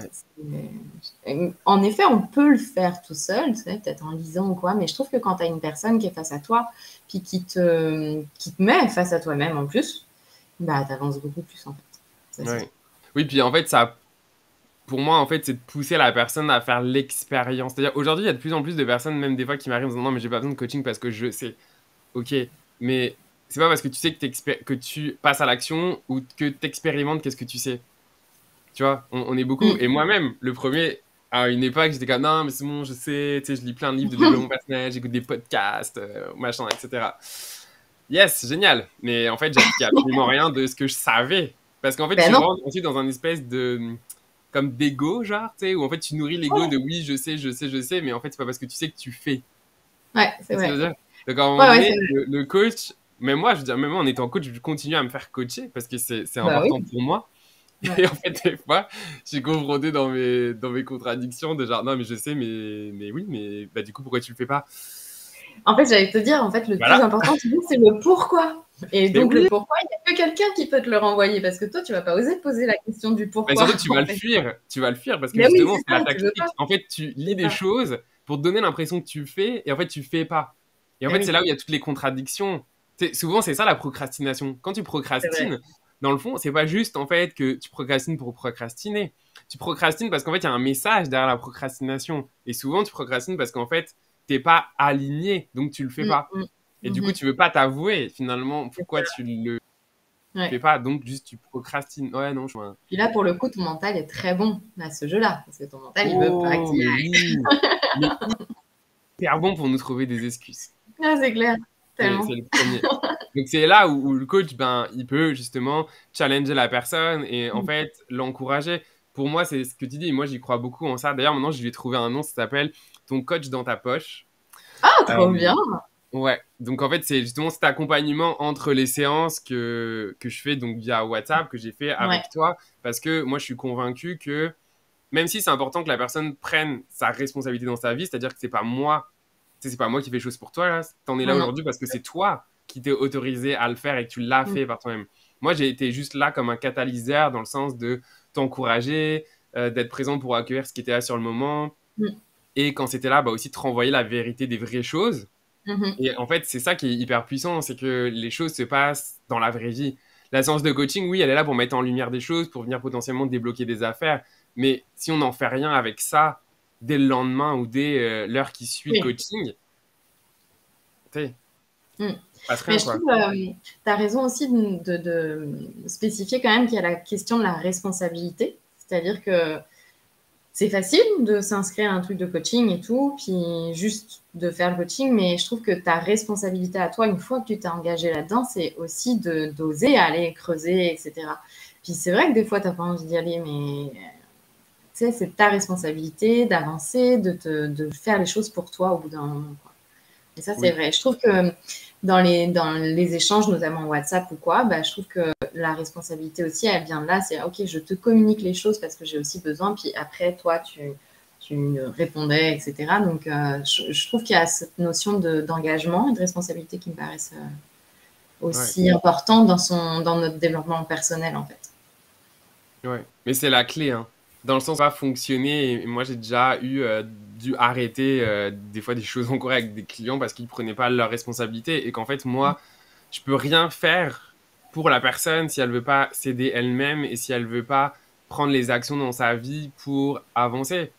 ouais. en effet, on peut le faire tout seul, tu sais, peut-être en lisant ou quoi, mais je trouve que quand tu as une personne qui est face à toi, puis qui te met face à toi-même en plus, bah, tu avances beaucoup plus, en fait. Ça, c'est sûr. Ouais. Oui, puis en fait, pour moi, en fait, c'est de pousser la personne à faire l'expérience. C'est-à-dire, aujourd'hui, il y a de plus en plus de personnes, même des fois, qui m'arrivent en disant non, mais j'ai pas besoin de coaching parce que je sais. Ok, mais c'est pas parce que tu sais que tu passes à l'action ou que tu expérimentes qu'est-ce que tu sais. Tu vois, on est beaucoup. Et Mm. moi-même, le premier, à une époque, j'étais comme non, mais c'est bon, je sais, tu sais, je lis plein de livres de développement personnel, j'écoute des podcasts, machin, etc. Yes, génial. Mais en fait, j'appliquais absolument rien de ce que je savais. Parce qu'en fait, Ben tu non. rentres aussi dans un espèce de comme d'ego, genre, tu sais, où en fait, tu nourris l'ego Ouais. de oui, je sais, je sais, je sais, mais en fait, c'est pas parce que tu sais que tu fais. Ouais, c'est Tu vois ce que je vrai. veux dire? Donc, à un moment Ouais, ouais, donné, c'est vrai. le coach, même moi, je veux dire, même moi, en étant coach, je continue à me faire coacher parce que c'est Bah important oui, pour moi. Et ouais. en fait, des fois, je suis confronté dans mes contradictions de genre, non, mais je sais, mais oui, mais bah, du coup, pourquoi tu le fais pas? En fait, j'allais te dire, en fait, le plus Voilà. important, tu dis, c'est le pourquoi. Et Mais donc, le oui, pourquoi, il n'y a que quelqu'un qui peut te le renvoyer parce que toi, tu vas pas oser te poser la question du mais pourquoi, surtout, tu vas en le fait. fuir. Tu vas le fuir parce que Mais oui, justement, c'est c'est ça, la tu veux pas. tactique. En fait, tu lis C'est des ça. choses pour te donner l'impression que tu fais et en fait, tu fais pas. Et en Mais fait, c'est oui, là où il y a toutes les contradictions. Souvent, c'est ça la procrastination. Quand tu c'est vrai. procrastines, dans le fond, c'est pas juste en fait que tu procrastines pour procrastiner. Tu procrastines parce qu'en fait, il y a un message derrière la procrastination. Et souvent, tu procrastines parce qu'en fait, t'es pas aligné, donc tu le fais Mm, pas. mm, Et du coup, mhm. tu veux pas t'avouer finalement C'est pourquoi ça. tu le fais Ouais. pas, donc juste tu procrastines. Ouais, non, je vois. Puis là, pour le coup, ton mental est très bon à ce jeu-là parce que ton mental, il veut pas que Oh, tu y mais ailles. oui! Il est hyper bon pour nous trouver des excuses. Ah, c'est clair, C'est tellement. le premier. Donc c'est là où le coach, ben, il peut justement challenger la personne et en Mm. fait l'encourager. Pour moi, c'est ce que tu dis. Moi, j'y crois beaucoup en ça. D'ailleurs, maintenant, je lui ai trouvé un nom. Ça s'appelle ton coach dans ta poche. Ah, Euh, trop bien. ouais. Donc en fait, c'est justement cet accompagnement entre les séances que je fais donc via WhatsApp, que j'ai fait Ouais. avec toi, parce que moi, je suis convaincu que même si c'est important que la personne prenne sa responsabilité dans sa vie, c'est-à-dire que c'est pas moi, tu sais, c'est pas moi qui fais les choses pour toi, là. T'en es là Non, non. aujourd'hui parce que c'est toi qui t'es autorisé à le faire et que tu l'as Mm. fait par toi-même. Moi, j'ai été juste là comme un catalyseur dans le sens de t'encourager, d'être présent pour accueillir ce qui était là sur le moment. Mm. Et quand c'était là, bah aussi te renvoyer la vérité des vraies choses. Mhm. Et en fait, c'est ça qui est hyper puissant, c'est que les choses se passent dans la vraie vie. La séance de coaching, oui, elle est là pour mettre en lumière des choses, pour venir potentiellement débloquer des affaires. Mais si on n'en fait rien avec ça dès le lendemain ou dès l'heure qui suit le Oui. coaching, tu sais, Mm. il se passe Mais rien, je quoi. trouve, tu as raison aussi de spécifier quand même qu'il y a la question de la responsabilité. C'est-à-dire que c'est facile de s'inscrire à un truc de coaching et tout, puis juste de faire le coaching, mais je trouve que ta responsabilité à toi, une fois que tu t'es engagé là-dedans, c'est aussi d'oser aller creuser, etc. Puis c'est vrai que des fois, tu n'as pas envie d'y aller, mais tu sais, c'est ta responsabilité d'avancer, de faire les choses pour toi au bout d'un moment, quoi. Et ça, c'est Oui, vrai. Je trouve que dans les échanges, notamment WhatsApp ou quoi, bah, je trouve que la responsabilité aussi, elle vient de là. C'est OK, je te communique les choses parce que j'ai aussi besoin. Puis après, toi, tu répondais, etc. Donc, je trouve qu'il y a cette notion d'engagement et de responsabilité qui me paraissent ouais, aussi importantes dans notre développement personnel, en fait. ouais. Mais c'est la clé, hein. Dans le sens, ça va fonctionner. Et moi, j'ai déjà dû arrêter des fois des choses en cours avec des clients parce qu'ils prenaient pas leurs responsabilités et qu'en fait, moi, je peux rien faire pour la personne si elle veut pas s'aider elle-même et si elle veut pas prendre les actions dans sa vie pour avancer.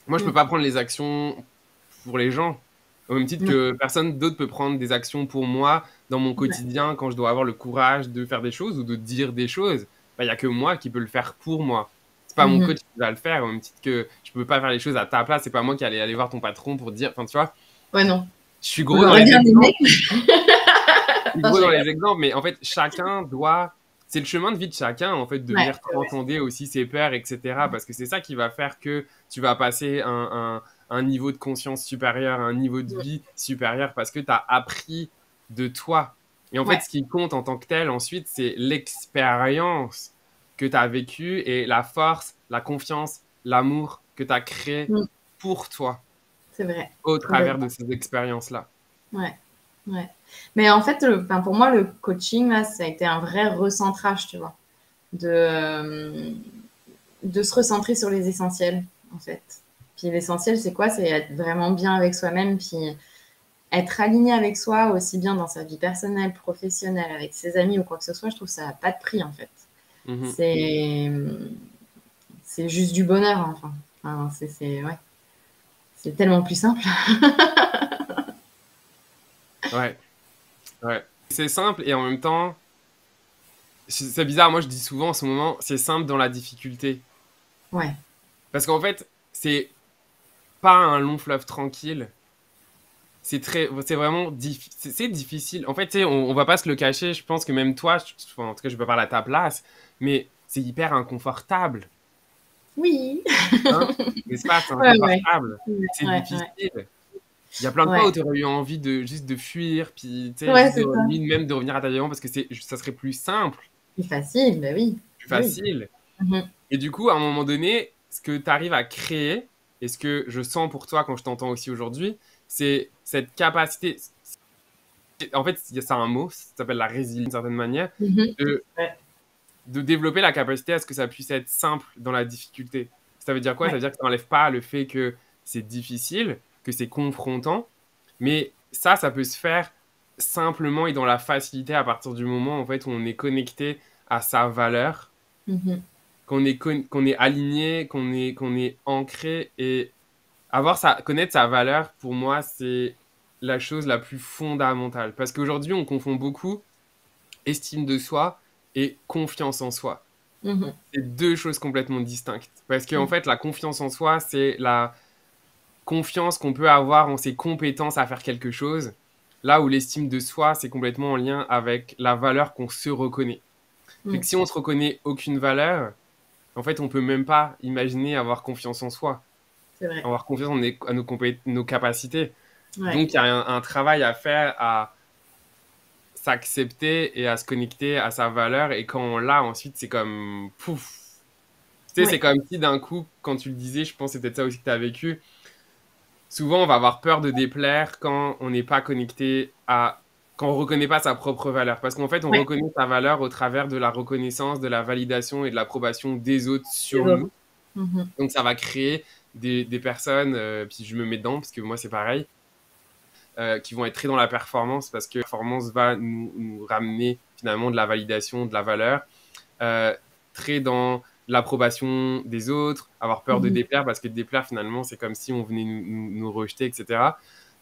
Moi, je peux Mm. pas prendre les actions pour les gens. Au même titre Non. que personne d'autre peut prendre des actions pour moi dans mon Ouais. quotidien quand je dois avoir le courage de faire des choses ou de dire des choses. Bah, il y a que moi qui peux le faire pour moi. C'est pas mon Mhm. coach qui va le faire. Au même titre que je peux pas faire les choses à ta place. C'est pas moi qui allais aller voir ton patron pour dire. Enfin, tu vois, Ouais, non. je suis On gros dans aurait les bien aimé. exemples. Je suis Non, gros je dans rigole. les exemples, mais en fait, chacun doit. C'est le chemin de vie de chacun, en fait, de Ouais, venir c'est vrai. transcender aussi ses peurs, etc. Parce que c'est ça qui va faire que tu vas passer un niveau de conscience supérieur, un niveau de vie supérieur, parce que tu as appris de toi. Et en fait, Ouais. ce qui compte en tant que tel, ensuite, c'est l'expérience que tu as vécue et la force, la confiance, l'amour que tu as créé Mm. pour toi C'est vrai. au travers de Complètement. ces expériences-là. Ouais. Ouais. Mais en fait, enfin, pour moi, le coaching, là, ça a été un vrai recentrage, tu vois, de se recentrer sur les essentiels, en fait. Puis l'essentiel, c'est quoi? C'est être vraiment bien avec soi-même, puis être aligné avec soi, aussi bien dans sa vie personnelle, professionnelle, avec ses amis ou quoi que ce soit. Je trouve que ça n'a pas de prix, en fait. Mhm. C'est, c'est juste du bonheur, hein, enfin, ouais, c'est tellement plus simple. Ouais, ouais. C'est simple et en même temps, c'est bizarre, moi je dis souvent en ce moment, c'est simple dans la difficulté. Ouais. Parce qu'en fait, c'est pas un long fleuve tranquille. C'est vraiment c'est difficile. En fait, tu sais, on va pas se le cacher. Je pense que même toi, enfin, en tout cas, je peux parler à ta place, mais c'est hyper inconfortable. Oui. Hein? N'est-ce pas? C'est Ouais, ouais. inconfortable. Ouais, C'est ouais, ouais. difficile. Il y a plein de fois où Ouais, tu aurais eu envie de juste de fuir, puis tu sais, ouais, juste c'est ça. même de revenir à ta vie d'avant parce que ça serait plus simple, Plus facile, bah oui. plus Oui. facile. Mhm. Et du coup, à un moment donné, ce que tu arrives à créer, et ce que je sens pour toi quand je t'entends aussi aujourd'hui, c'est cette capacité. En fait, il y a ça un mot, ça s'appelle la résilience d'une certaine manière, Mhm. de, Ouais, de développer la capacité à ce que ça puisse être simple dans la difficulté. Ça veut dire quoi? Ça ouais. veut dire que ça n'enlève pas le fait que c'est difficile, que c'est confrontant, mais ça peut se faire simplement et dans la facilité à partir du moment en fait, où on est connecté à sa valeur, Mhm. qu'on est aligné, qu'on est ancré et connaître sa valeur, pour moi, c'est la chose la plus fondamentale. Parce qu'aujourd'hui, on confond beaucoup estime de soi et confiance en soi. Mhm. C'est deux choses complètement distinctes. Parce qu'en Mhm. fait, la confiance en soi, c'est la confiance qu'on peut avoir en ses compétences à faire quelque chose. Là où l'estime de soi, c'est complètement en lien avec la valeur qu'on se reconnaît. Fait que Mhm. si on se reconnaît aucune valeur, en fait, on peut même pas imaginer avoir confiance en soi, C'est vrai. avoir confiance en nos capacités. Ouais. Donc, il y a un travail à faire à s'accepter et à se connecter à sa valeur. Et quand on l'a, ensuite, c'est comme pouf. Tu sais, c'est Ouais. comme si d'un coup, quand tu le disais, je pense que c'est peut-être ça aussi que tu as vécu. Souvent, on va avoir peur de déplaire quand on n'est pas connecté à. Quand on reconnaît pas sa propre valeur. Parce qu'en fait, on Ouais. reconnaît sa valeur au travers de la reconnaissance, de la validation et de l'approbation des autres Les sur autres. nous. Mhm. Donc, ça va créer des personnes, puis je me mets dedans, parce que moi, c'est pareil, qui vont être très dans la performance, parce que la performance va nous ramener finalement de la validation, de la valeur. Euh, Très dans l'approbation des autres, avoir peur de Mhm. déplaire, parce que déplaire, finalement, c'est comme si on venait nous rejeter, etc.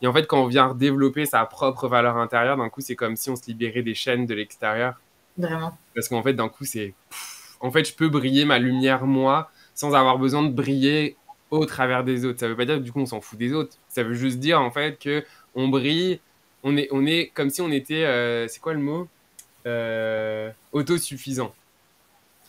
Et en fait, quand on vient développer sa propre valeur intérieure, d'un coup, c'est comme si on se libérait des chaînes de l'extérieur. Vraiment. Parce qu'en fait, d'un coup, c'est... En fait, je peux briller ma lumière, moi, sans avoir besoin de briller au travers des autres. Ça veut pas dire que du coup, on s'en fout des autres. Ça veut juste dire, en fait, que on brille, on est comme si on était... c'est quoi le mot? Autosuffisant.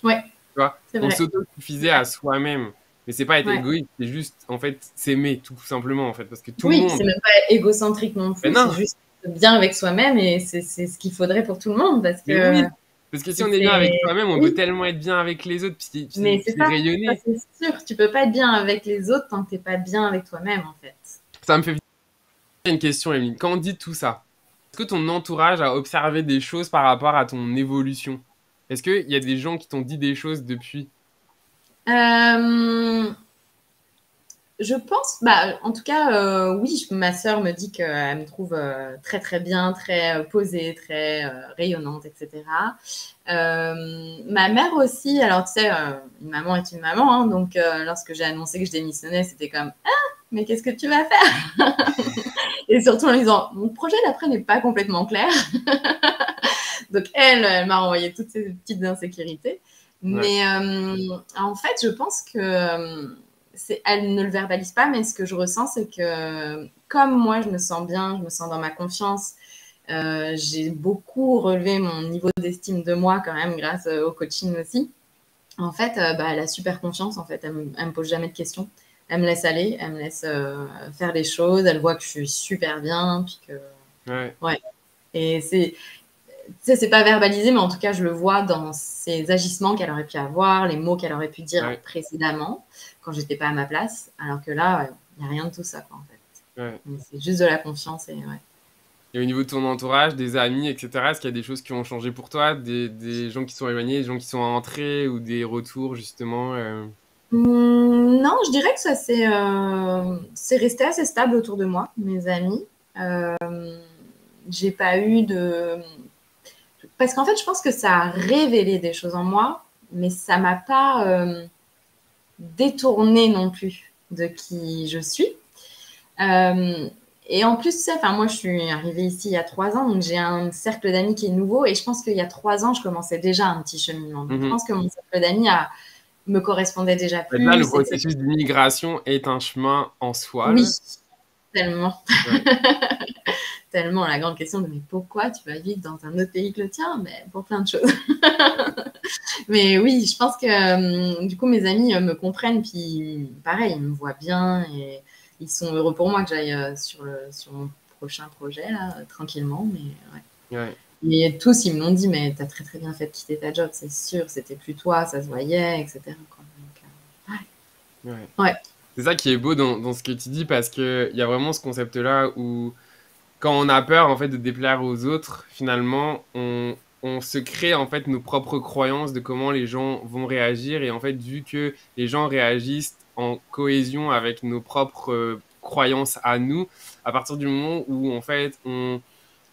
Ouais, Tu vois, c'est on vrai. s'autosuffisait Ouais. à soi-même. Mais c'est pas être Ouais. égoïste, c'est juste, en fait, s'aimer, tout simplement, en fait. Parce que tout le Oui, monde. c'est même pas égocentrique non Mais plus, c'est non, juste bien avec soi-même et c'est ce qu'il faudrait pour tout le monde parce mais que oui. Parce que si on est bien avec c'est soi-même, on peut oui, tellement être bien avec les autres, mais c'est puis ça rayonner. c'est sûr. Tu peux pas être bien avec les autres tant que t'es pas bien avec toi-même en fait. Ça me fait une question, Emeline. Quand on dit tout ça, est-ce que ton entourage a observé des choses par rapport à ton évolution? Est-ce qu'il y a des gens qui t'ont dit des choses depuis? Euh, Je pense, bah, en tout cas, oui, ma sœur me dit qu'elle me trouve très très bien, très posée, très rayonnante, etc. Ma mère aussi, alors tu sais, une maman est une maman, hein, donc lorsque j'ai annoncé que je démissionnais, c'était comme ah, mais qu'est-ce que tu vas faire? Et surtout en lui disant mon projet d'après n'est pas complètement clair. Donc elle m'a envoyé toutes ces petites insécurités. Ouais, Mais en fait, je pense que elle ne le verbalise pas, mais ce que je ressens, c'est que comme moi, je me sens bien, je me sens dans ma confiance, j'ai beaucoup relevé mon niveau d'estime de moi quand même grâce au coaching aussi. En fait, bah, elle a super confiance. En fait, elle me pose jamais de questions. Elle me laisse aller, elle me laisse faire les choses. Elle voit que je suis super bien, puis que ouais, ouais. Et c'est pas verbalisé, mais en tout cas, je le vois dans ses agissements qu'elle aurait pu avoir, les mots qu'elle aurait pu dire ouais, précédemment, quand j'étais pas à ma place. Alors que là, il n'y a rien de tout ça, quoi, en fait. ouais. Donc, c'est juste de la confiance et ouais. Et au niveau de ton entourage, des amis, etc., est-ce qu'il y a des choses qui ont changé pour toi? Des gens qui sont éloignés, des gens qui sont entrés ou des retours, justement Non, je dirais que ça c'est resté assez stable autour de moi, mes amis. Euh, j'ai pas eu de... Parce qu'en fait, je pense que ça a révélé des choses en moi, mais ça m'a pas détourné non plus de qui je suis. Euh, et en plus, tu sais, enfin, moi, je suis arrivée ici il y a 3 ans, donc j'ai un cercle d'amis qui est nouveau. Et je pense qu'il y a 3 ans, je commençais déjà un petit cheminement. Donc, je Mhm. pense que mon cercle d'amis me correspondait déjà Là, le plus, etc. processus d'immigration est un chemin en soi, Oui, là. tellement, Ouais, tellement. La grande question de mais pourquoi tu vas vivre dans un autre pays que le tien? Mais pour plein de choses. Mais oui, je pense que du coup, mes amis me comprennent. Puis pareil, ils me voient bien. Et ils sont heureux pour moi que j'aille sur mon prochain projet, là, tranquillement. Mais ouais. Ouais. Et tous, ils me l'ont dit, mais t'as très très bien fait de quitter ta job, c'est sûr, c'était plus toi, ça se voyait, etc. Quoi. Donc, Ouais. ouais. C'est ça qui est beau dans ce que tu dis parce qu'il y a vraiment ce concept-là où quand on a peur en fait de déplaire aux autres, finalement, on se crée en fait nos propres croyances de comment les gens vont réagir et en fait vu que les gens réagissent en cohésion avec nos propres croyances à nous, à partir du moment où en fait on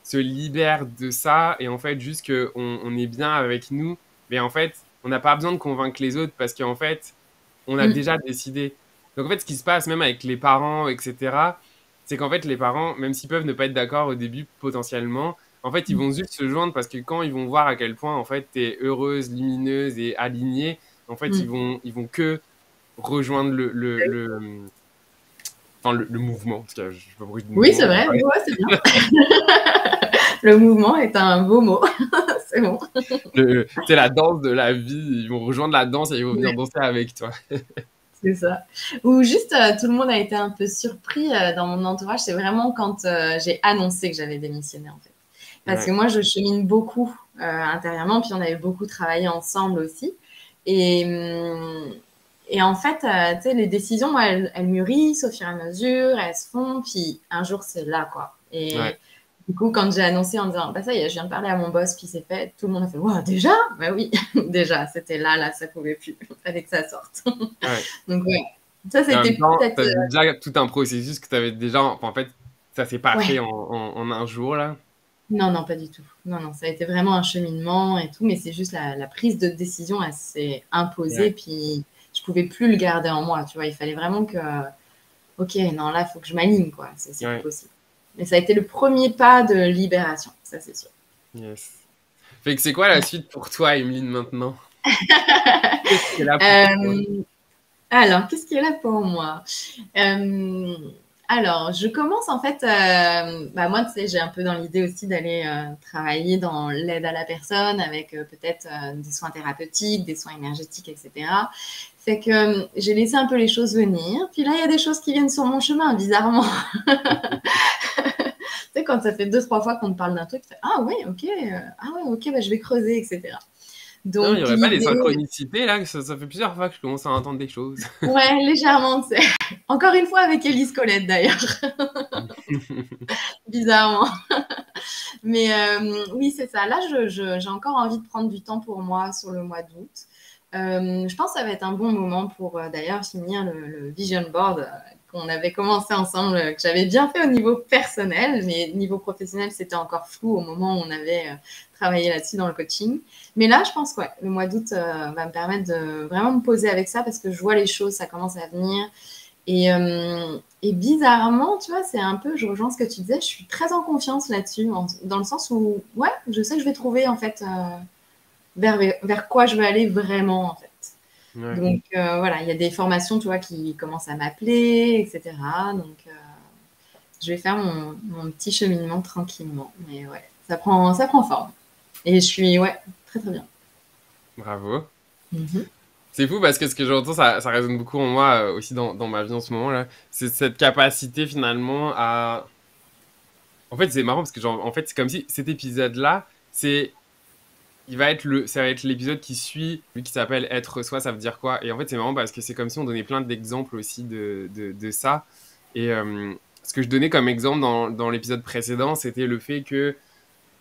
se libère de ça et en fait juste que on est bien avec nous, mais en fait on n'a pas besoin de convaincre les autres parce qu'en fait on a Mm. déjà décidé. Donc en fait, ce qui se passe même avec les parents, etc., c'est qu'en fait, les parents, même s'ils peuvent ne pas être d'accord au début, potentiellement, en fait, ils vont juste se joindre parce que quand ils vont voir à quel point, en fait, t'es heureuse, lumineuse et alignée, en fait, Mm. ils vont que rejoindre le mouvement. En tout cas, je sais pas pourquoi je dis Oui, mouvement. c'est vrai, ouais, c'est bien. Le mouvement est un beau mot, c'est bon. C'est la danse de la vie. Ils vont rejoindre la danse et ils vont venir Ouais, danser avec toi. c'est ça. Ou juste, tout le monde a été un peu surpris dans mon entourage, c'est vraiment quand j'ai annoncé que j'avais démissionné, en fait. Parce que Ouais, moi, je chemine beaucoup intérieurement, puis on avait beaucoup travaillé ensemble aussi. Et, et en fait, tu sais, les décisions, moi, elles mûrissent au fur et à mesure, elles se font, puis un jour, c'est là, quoi. ouais. Et du coup, quand j'ai annoncé en disant, bah ça y est, je viens de parler à mon boss, puis c'est fait, tout le monde a fait, wow, déjà? Bah oui, déjà, c'était là, ça pouvait plus, il fallait que ça sorte. Ouais. Donc, ouais, ça, Et en même c'était temps, peut-être. t'as déjà tout un processus que t'avais déjà. Enfin, en fait, ça s'est pas fait Ouais, en un jour, là. non, non, pas du tout. Non, non, ça a été vraiment un cheminement et tout, mais c'est juste la prise de décision, elle s'est imposée, Ouais, puis je pouvais plus le garder en moi, tu vois. Il fallait vraiment que, ok, non, là, il faut que je m'aligne, quoi. C'est plus ouais, possible. Mais ça a été le premier pas de libération, ça, c'est sûr. yes. Fait que c'est quoi la suite pour toi, Emeline, maintenant? Qu'est-ce qui est là pour toi? Euh, alors, qu'est-ce qui est là pour moi? Euh, alors, je commence en fait, bah moi, tu sais, j'ai un peu dans l'idée aussi d'aller travailler dans l'aide à la personne avec peut-être des soins thérapeutiques, des soins énergétiques, etc. Fait que j'ai laissé un peu les choses venir. Puis là, il y a des choses qui viennent sur mon chemin, bizarrement. Tu sais, quand ça fait 2, 3 fois qu'on te parle d'un truc, tu fais, ah ouais, ok, ah ouais, ok, bah, je vais creuser, etc. Non, il n'y Donc aurait pas des l'idée, synchronicités, là, que ça fait plusieurs fois que je commence à entendre des choses. ouais, légèrement, tu sais. Encore une fois avec Élise Colette d'ailleurs, bizarrement. Mais oui, c'est ça. Là, j'ai encore envie de prendre du temps pour moi sur le mois d'août. Je pense que ça va être un bon moment pour d'ailleurs finir le vision board qu'on avait commencé ensemble, que j'avais bien fait au niveau personnel, mais niveau professionnel, c'était encore flou au moment où on avait travaillé là-dessus dans le coaching. Mais là, je pense que ouais, le mois d'août va me permettre de vraiment me poser avec ça parce que je vois les choses, ça commence à venir. Et bizarrement, tu vois, c'est un peu, je rejoins ce que tu disais, je suis très en confiance là-dessus, dans le sens où, ouais, je sais que je vais trouver en fait vers quoi je veux aller vraiment en fait. Ouais. Donc voilà, il y a des formations, tu vois, qui commencent à m'appeler, etc. Donc je vais faire mon petit cheminement tranquillement. Mais ouais, ça prend forme. Et je suis, ouais, très très bien. Bravo. Mhm. C'est fou parce que ce que j'entends, ça résonne beaucoup en moi aussi dans ma vie en ce moment, là. C'est cette capacité, finalement, à... En fait, c'est marrant parce que, genre, en fait, c'est comme si cet épisode-là, c'est ça va être l'épisode qui suit, lui qui s'appelle Être soi, ça veut dire quoi? Et en fait, c'est marrant parce que c'est comme si on donnait plein d'exemples aussi de ça. Et ce que je donnais comme exemple dans l'épisode précédent, c'était le fait que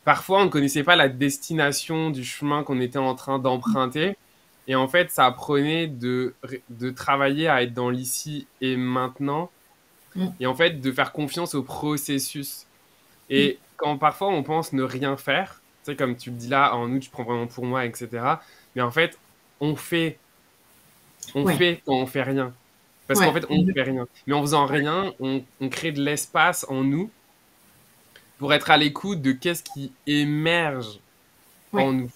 parfois on ne connaissait pas la destination du chemin qu'on était en train d'emprunter. Et en fait, ça apprenait de travailler à être dans l'ici et maintenant. Mm. Et en fait, de faire confiance au processus. Mm. Et quand parfois on pense ne rien faire, tu sais, comme tu le dis là, en août, je prends vraiment pour moi, etc. Mais en fait, on fait, on Ouais, fait quand on fait rien. Parce qu'en ouais, fait, on fait rien. Mais en faisant ouais, rien, on crée de l'espace en nous pour être à l'écoute de qu'est-ce qui émerge ouais, en nous.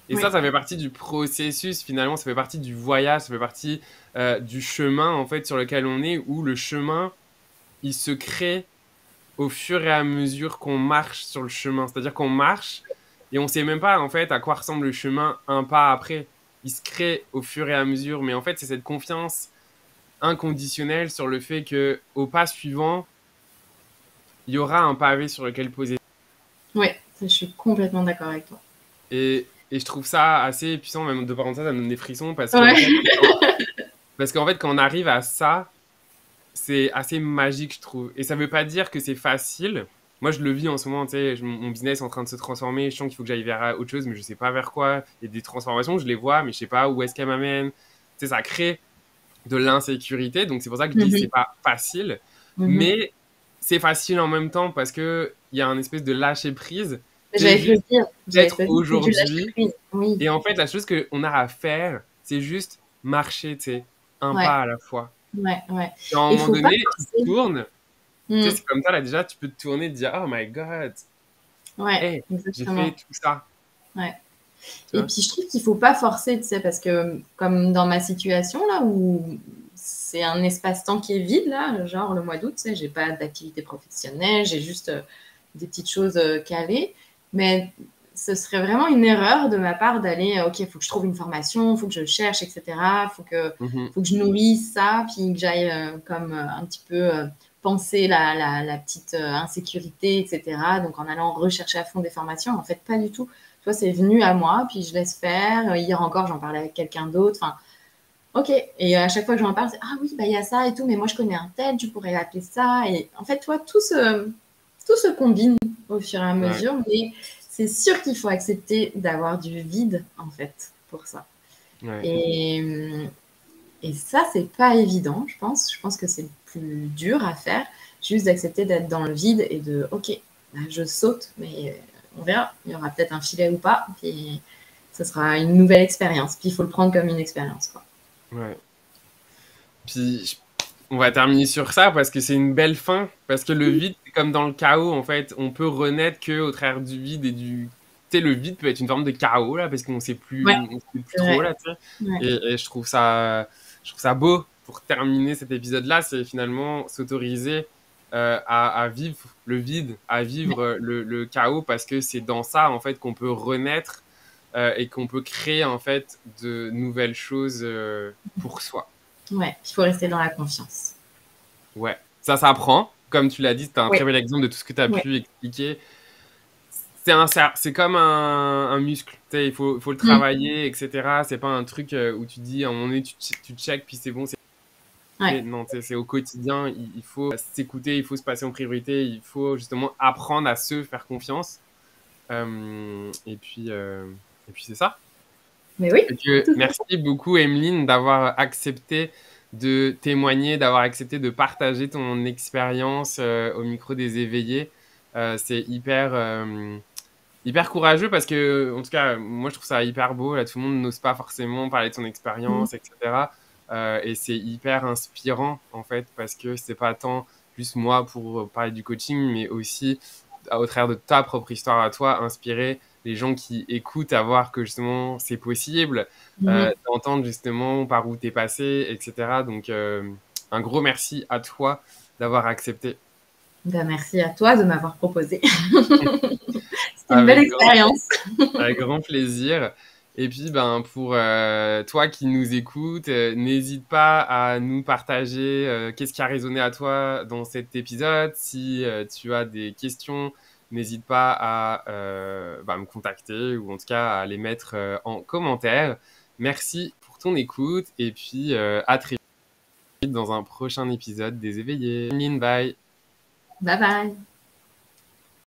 Et ouais, ça fait partie du processus finalement, ça fait partie du voyage, ça fait partie du chemin en fait sur lequel on est, où le chemin, il se crée au fur et à mesure qu'on marche sur le chemin. C'est-à-dire qu'on marche et on sait même pas en fait à quoi ressemble le chemin un pas après. Il se crée au fur et à mesure, mais en fait c'est cette confiance inconditionnel sur le fait que au pas suivant, il y aura un pavé sur lequel poser. Ouais, je suis complètement d'accord avec toi. Et je trouve ça assez puissant, même de parler de ça me donne des frissons parce Ouais. qu'en fait, quand on arrive à ça, c'est assez magique, je trouve. Et ça veut pas dire que c'est facile. Moi, je le vis en ce moment, tu sais, mon business est en train de se transformer. Je sens qu'il faut que j'aille vers autre chose, mais je sais pas vers quoi. Il y a des transformations, je les vois, mais je sais pas où est-ce qu'elles m'amènent. Tu sais, ça crée de l'insécurité. Donc, c'est pour ça que je dis que c'est pas facile. Mais c'est facile en même temps parce que il y a un espèce de lâcher prise. J'allais te le dire. D'être aujourd'hui. Oui. Et en fait, la chose qu'on a à faire, c'est juste marcher, tu sais, un Ouais. pas à la fois. Ouais. Et à un moment donné, tu tournes. Tu sais, Mm. c'est comme ça, là, déjà, tu peux te tourner et te dire, oh my God, Ouais, hey, j'ai exactement. fait tout ça. Ouais. Tu Et vois? puis, je trouve qu'il faut pas forcer, tu sais, parce que comme dans ma situation, là, où c'est un espace-temps qui est vide, là, genre le mois d'août, tu sais, j'ai pas d'activité professionnelle, j'ai juste des petites choses calées. Mais ce serait vraiment une erreur de ma part d'aller, OK, il faut que je trouve une formation, il faut que je cherche, etc. Faut que je nourrisse ça, puis que j'aille comme un petit peu penser la petite insécurité, etc. Donc, en allant rechercher à fond des formations, en fait, pas du tout. Toi, c'est venu à moi, puis je laisse faire. Hier encore, j'en parlais avec quelqu'un d'autre. Enfin, OK. Et à chaque fois que j'en parle, c'est ah oui, bah il y a ça et tout, mais moi je connais un tel, tu pourrais l'appeler ça. Et en fait, toi, tout se combine au fur et à mesure, mais c'est sûr qu'il faut accepter d'avoir du vide, en fait, pour ça. Ouais. Et ça, c'est pas évident, je pense. Je pense que c'est le plus dur à faire, juste d'accepter d'être dans le vide et de OK, bah, je saute, mais on verra. Il y aura peut-être un filet ou pas, puis ce sera une nouvelle expérience. Puis il faut le prendre comme une expérience, quoi. Ouais. Puis on va terminer sur ça parce que c'est une belle fin. Parce que le vide, c'est comme dans le chaos, en fait. On peut renaître qu'au travers du vide et du. Tu sais, le vide peut être une forme de chaos, là, parce qu'on sait plus, Ouais, on sait plus c'est trop, vrai. là, tu sais. Ouais. Et je trouve ça beau pour terminer cet épisode-là. C'est finalement s'autoriser à vivre le vide, à vivre le chaos, parce que c'est dans ça, en fait, qu'on peut renaître et qu'on peut créer, en fait, de nouvelles choses pour soi. Ouais, il faut rester dans la confiance. Ouais, ça s'apprend. Comme tu l'as dit, c'est un Ouais. très bel exemple de tout ce que tu as Ouais. pu expliquer. C'est comme un muscle. Tu sais, il faut le Mm. travailler, etc. C'est pas un truc où tu dis à un moment donné, tu check, puis c'est bon. Ouais. Non, tu sais, c'est au quotidien. Il faut s'écouter, il faut se passer en priorité. Il faut justement apprendre à se faire confiance. Et puis c'est ça. Mais oui. Merci beaucoup, Emeline, d'avoir accepté de témoigner, d'avoir accepté de partager ton expérience au micro des éveillés. C'est hyper courageux parce que, en tout cas, moi, je trouve ça hyper beau. Là, tout le monde n'ose pas forcément parler de son expérience, etc. Et c'est hyper inspirant, en fait, parce que c'est pas tant juste moi pour parler du coaching, mais aussi au travers de ta propre histoire à toi, inspirer les gens qui écoutent à voir que justement c'est possible, d'entendre justement par où t'es passé, etc. Donc, un gros merci à toi d'avoir accepté. Ben, merci à toi de m'avoir proposé. C'était une belle Avec expérience. avec grand plaisir. Et puis, ben, pour toi qui nous écoutes, n'hésite pas à nous partager qu'est-ce qui a résonné à toi dans cet épisode. Si tu as des questions, n'hésite pas à me contacter ou en tout cas à les mettre en commentaire. Merci pour ton écoute et puis à très vite dans un prochain épisode des Éveillés. Bye. Bye bye.